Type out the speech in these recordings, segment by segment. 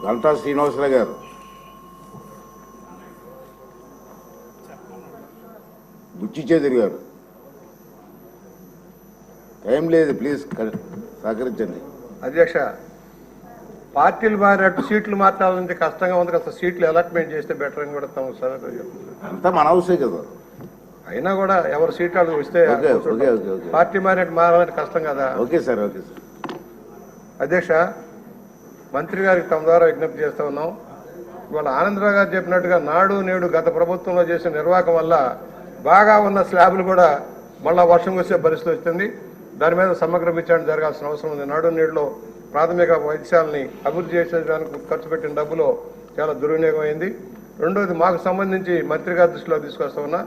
గంటా శ్రీనివాసరావు గారు, బుచ్చి చౌదరి గారు. టైం లేదు, ప్లీజ్ సహకరించండి. అధ్యక్ష, పార్టీలు మారినట్టు సీట్లు మార్చాలంటే కష్టంగా ఉంది కదా. సీట్లు అలాట్మెంట్ చేస్తే బెటర్ అని కూడా తమ సార్ అంతా మన హౌసే కదా. అయినా కూడా ఎవరు సీట్ వాళ్ళు వస్తే పార్టీ మారినట్టు మారాలంటే కష్టం కదా. Okay sir, okay sir. అధ్యక్ష, మంత్రి గారికి తమ ద్వారా విజ్ఞప్తి చేస్తూ ఉన్నాం. ఇవాళ ఆనందరావు గారు చెప్పినట్టుగా నాడు నేడు గత ప్రభుత్వంలో చేసిన నిర్వాహకం వల్ల బాగా ఉన్న స్లాబ్లు కూడా మళ్ళా వర్షం వచ్చే పరిస్థితి వచ్చింది. దాని మీద సమగ్ర విచారణ జరగాల్సిన అవసరం ఉంది. నాడు నేడులో ప్రాథమిక వైద్యశాలని అభివృద్ధి చేసేదానికి ఖర్చు పెట్టిన డబ్బులో చాలా దుర్వినియోగం అయింది. రెండోది, మాకు సంబంధించి మంత్రి గారి దృష్టిలో తీసుకొస్తా ఉన్నా,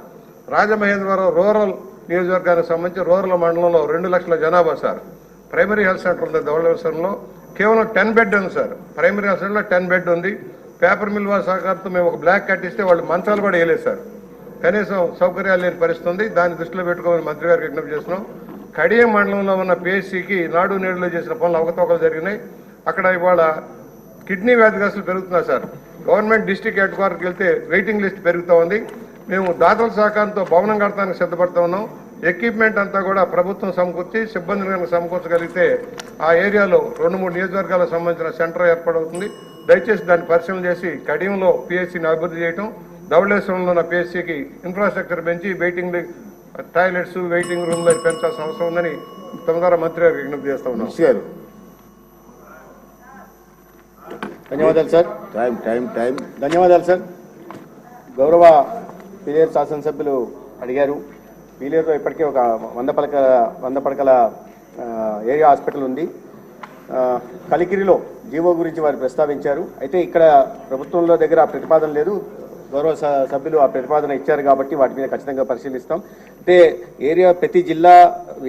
రాజమహేంద్రవరం రూరల్ నియోజకవర్గానికి సంబంధించి రూరల్ మండలంలో 2 లక్షల జనాభా సార్. ప్రైమరీ హెల్త్ సెంటర్ ఉంది ధవళేశ్వరంలో, కేవలం 10 బెడ్ ఉంది సార్. ప్రైమరీ హెల్త్ సెంటర్లో 10 బెడ్ ఉంది. పేపర్ మిల్ వారి సహకారంతో మేము ఒక బ్లాక్ కట్టిస్తే వాళ్ళు మంచాలు కూడా వేయలేదు సార్. కనీసం సౌకర్యాలు లేని పరిస్థితి ఉంది. దాన్ని దృష్టిలో పెట్టుకోమని మంత్రి గారికి విజ్ఞప్తి చేస్తున్నాం. కడియం మండలంలో ఉన్న పిహెచ్సికి నాడు నేడులో చేసిన పనులు అవకతవకలు జరిగినాయి. అక్కడ ఇవాళ కిడ్నీ వ్యాధిగ్రస్తులు పెరుగుతున్నారు సార్. గవర్నమెంట్ డిస్ట్రిక్ట్ హెడ్ క్వార్టర్కి వెళ్తే వెయిటింగ్ లిస్ట్ పెరుగుతూ ఉంది. మేము దాతల సహకారంతో భవనం కడతానికి సిద్ధపడుతూ ఉన్నాం. ఎక్విప్మెంట్ అంతా కూడా ప్రభుత్వం సమకూర్చి సిబ్బందిని కనుక సమకూర్చగలిగితే ఆ ఏరియాలో 2-3 నియోజకవర్గాలకు సంబంధించిన సెంటర్ ఏర్పడవుతుంది. దయచేసి దాన్ని పరిశీలన చేసి కడియంలో పిహెచ్సిని అభివృద్ధి చేయడం, ధవళేశ్వరంలో ఉన్న పిహెచ్సికి ఇన్ఫ్రాస్ట్రక్చర్ పెంచి వెయిటింగ్ టాయిలెట్స్, వెయిటింగ్ రూమ్లు పెంచాల్సిన అవసరం ఉందని తమ ద్వారా మంత్రి గారికి విజ్ఞప్తి చేస్తా ఉన్నాం. ధన్యవాదాలు సార్. టైం. ధన్యవాదాలు సార్. గౌరవ పీలేరు శాసనసభ్యులు అడిగారు. పీలేరులో ఇప్పటికే ఒక 100 పడకల ఏరియా హాస్పిటల్ ఉంది. కలికిరిలో జీవో గురించి వారు ప్రస్తావించారు. అయితే ఇక్కడ ప్రభుత్వంలో దగ్గర ఆ ప్రతిపాదన లేదు. గౌరవ సభ్యులు ఆ ప్రతిపాదన ఇచ్చారు కాబట్టి వాటి మీద ఖచ్చితంగా పరిశీలిస్తాం. అంటే ప్రతి జిల్లా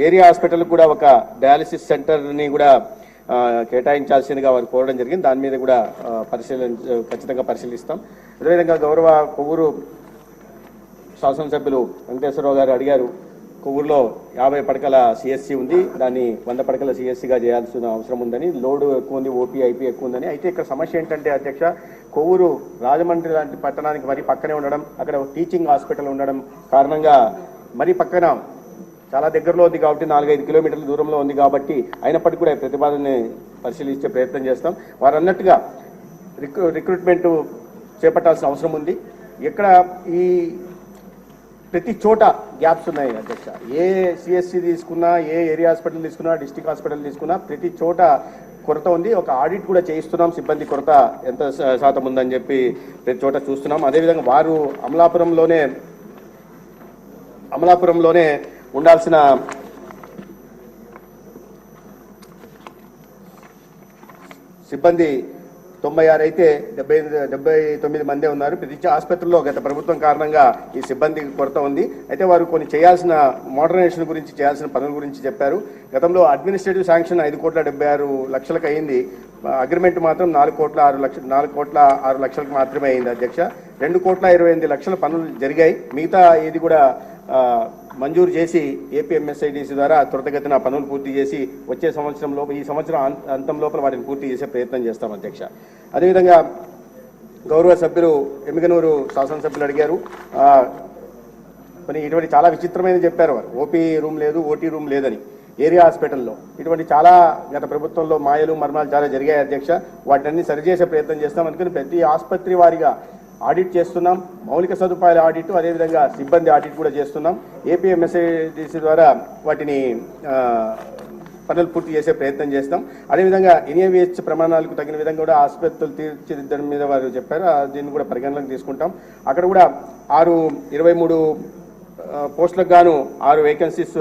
ఏరియా హాస్పిటల్ కూడా ఒక డయాలసిస్ సెంటర్ని కూడా కేటాయించాల్సిందిగా వారు కోరడం జరిగింది. దాని మీద కూడా ఖచ్చితంగా పరిశీలిస్తాం. అదేవిధంగా గౌరవ కొవ్వూరు శాసనసభ్యులు వెంకటేశ్వరరావు గారు అడిగారు, కొవ్వూరులో 50 పడకల సిఎస్సి ఉంది, దాన్ని 100 పడకల సిఎస్సిగా చేయాల్సిన అవసరం ఉందని, లోడు ఎక్కువ ఉంది, ఓపీ ఐపీ ఎక్కువ ఉందని. అయితే ఇక్కడ సమస్య ఏంటంటే అధ్యక్ష, కొవ్వూరు రాజమండ్రి లాంటి పట్టణానికి మరీ పక్కనే ఉండడం, అక్కడ టీచింగ్ హాస్పిటల్ ఉండడం కారణంగా మరీ పక్కన చాలా దగ్గరలో ఉంది కాబట్టి 4-5 కిలోమీటర్ల దూరంలో ఉంది కాబట్టి అయినప్పటికీ కూడా ప్రతిపాదనని పరిశీలించే ప్రయత్నం చేస్తాం. వారు అన్నట్టుగా రిక్రూట్మెంట్ చేపట్టాల్సిన అవసరం ఉంది. ఇక్కడ ఈ ప్రతి చోట గ్యాప్స్ ఉన్నాయి అధ్యక్ష. ఏ సిఎస్సి తీసుకున్నా, ఏ ఏరియా హాస్పిటల్ తీసుకున్నా, డిస్ట్రిక్ట్ హాస్పిటల్ తీసుకున్నా ప్రతి చోట కొరత ఉంది. ఒక ఆడిట్ కూడా చేయిస్తున్నాం. సిబ్బంది కొరత ఎంత శాతం ఉందని చెప్పి ప్రతి చోట చూస్తున్నాం. అదేవిధంగా వారు అమలాపురంలోనే ఉండాల్సిన సిబ్బంది 96 అయితే 79 మందే ఉన్నారు. ప్రతి ఆసుపత్రిలో గత ప్రభుత్వం కారణంగా ఈ సిబ్బంది కొరత ఉంది. అయితే వారు కొన్ని చేయాల్సిన మోడర్నైజేషన్ గురించి, చేయాల్సిన పనుల గురించి చెప్పారు. గతంలో అడ్మినిస్ట్రేటివ్ శాంక్షన్ 5,76,00,000కి అయింది. అగ్రిమెంట్ మాత్రం 4,06,00,000కి మాత్రమే అయింది అధ్యక్ష. 2,28,00,000 పనులు జరిగాయి. మిగతా ఇది కూడా మంజూరు చేసి ఏపీఎంఎస్ఐడిసి ద్వారా త్వరితగతిన పనులు పూర్తి చేసి వచ్చే సంవత్సరంలో, ఈ సంవత్సరం అంతం లోపల వాటిని పూర్తి చేసే ప్రయత్నం చేస్తాం అధ్యక్ష. అదేవిధంగా గౌరవ సభ్యులు ఎమ్మిగనూరు శాసనసభ్యులు అడిగారు, మరి ఇటువంటి చాలా విచిత్రమైనది చెప్పారు వారు. ఓపీ రూమ్ లేదు, ఓటీ రూమ్ లేదని ఏరియా హాస్పిటల్లో. ఇటువంటి చాలా గత ప్రభుత్వంలో మాయలు మర్మాలు చాలా జరిగాయి అధ్యక్ష. వాటిని సరిచేసే ప్రయత్నం చేస్తాం. అందుకని ప్రతి ఆసుపత్రి వారిగా ఆడిట్ చేస్తున్నాం. మౌలిక సదుపాయాల ఆడిట్, అదేవిధంగా సిబ్బంది ఆడిట్ కూడా చేస్తున్నాం. ఏపీఎంఎస్ఐడిసి ద్వారా వాటిని పనులు పూర్తి చేసే ప్రయత్నం చేస్తాం. అదేవిధంగా ఎన్ఏవిహెచ్ ప్రమాణాలకు తగిన విధంగా కూడా ఆసుపత్రులు తీర్చిదిద్దడం మీద వారు చెప్పారు. దీన్ని కూడా పరిగణలోకి తీసుకుంటాం. అక్కడ కూడా 23 పోస్టులకు గాను 6 వేకెన్సీస్